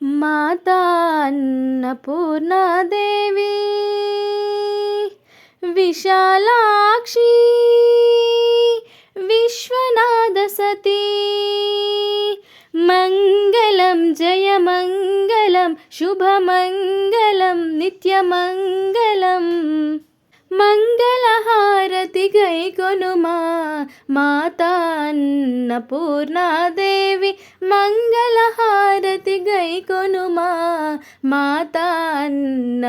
మాతా అన్నపూర్ణాదేవి విశాలాక్షి విశ్వనాథ సతీ మంగళం జయమంగళం శుభమంగళం నిత్యమంగళం మంగళహారతి గైకొనుమా మాతా అన్నపూర్ణాదేవి మంగళహారతి గైకొనుమా మాతా అన్నపూర్ణాదేవి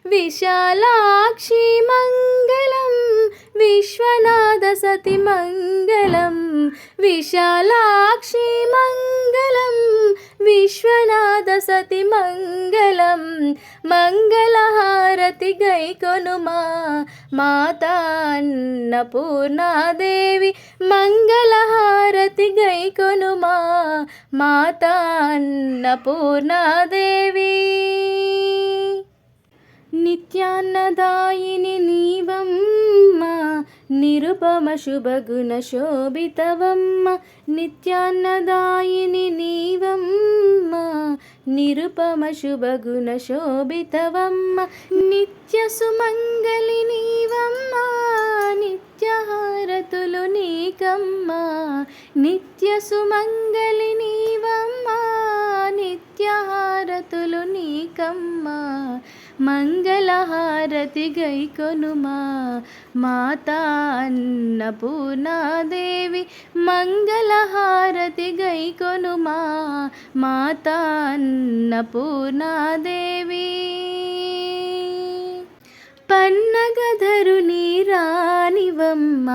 విశాలాక్షి మంగళం విశ్వనాథ సతి మంగళం విశాలాక్షి మంగళం విశ్వనాథ సతి మంగళం మంగళహారతి గైకొనుమా మాతా అన్నపూర్ణాదేవి మంగళహారతి గైకొనుమా మాతా అన్నపూర్ణాదేవి నిత్యాన్నదాయిని నీవమ్మ నిరుపమ శుభగుణ శోభితవమ్మ నిత్యాన్నదాయిని నీవమ్మ నిరుపమ శుభగుణ శోభితవమ్మ నిత్య సుమంగళి నీవమ్మ నిత్యహారతులు నీకమ్మ నిత్య సుమంగళి నీవమ్మ నిత్యహారతులు నీకమ్మ మంగళహారతి గైకొనుమా మాతా అన్నపూర్ణాదేవి మంగళహారతి గైకొనుమా మాతా అన్నపూర్ణాదేవి పన్నగధరుని రానివమ్మ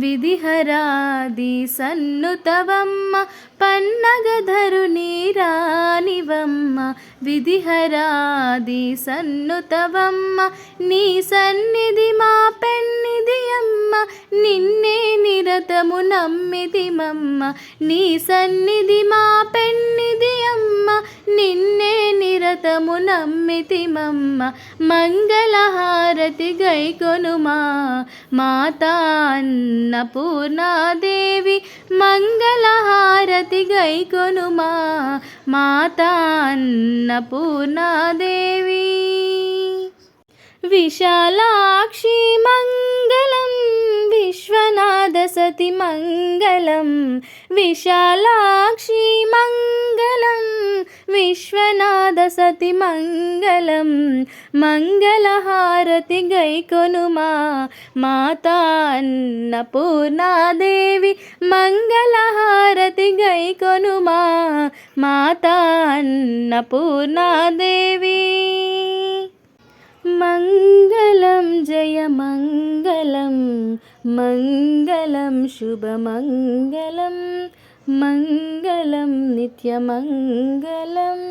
విధిహరాది సన్నుతవమ్మ పన్నగధరుని రానివమ్మ విధిహరాది సన్నుతవమ్మ నీ సన్నిధి మా పెన్నిది అమ్మ నిన్నే నిరతము నమ్మిదిమమ్మ నీ సన్నిధి మా పెన్నిది అమ్మ నిన్నే నిరతము నమ్మితిమమ్మ మంగళహారతి గైకొనుమా మాతా అన్నపూర్ణాదేవి మంగళహారతి గైకొనుమా మాతా అన్నపూర్ణాదేవి విశాలాక్షి మంగళం విశ్వనాథ సతి మంగళం విశాలాక్షి మంగళం విశ్వనాథ సతి మంగళం మంగళహారతి గైకొనుమా మాతా అన్నపూర్ణాదేవి మంగళహారతి గైకొనుమా మాతా అన్నపూర్ణాదేవి మంగళం జయమంగళం మంగళం శుభమంగళం మంగళం నిత్యమంగళం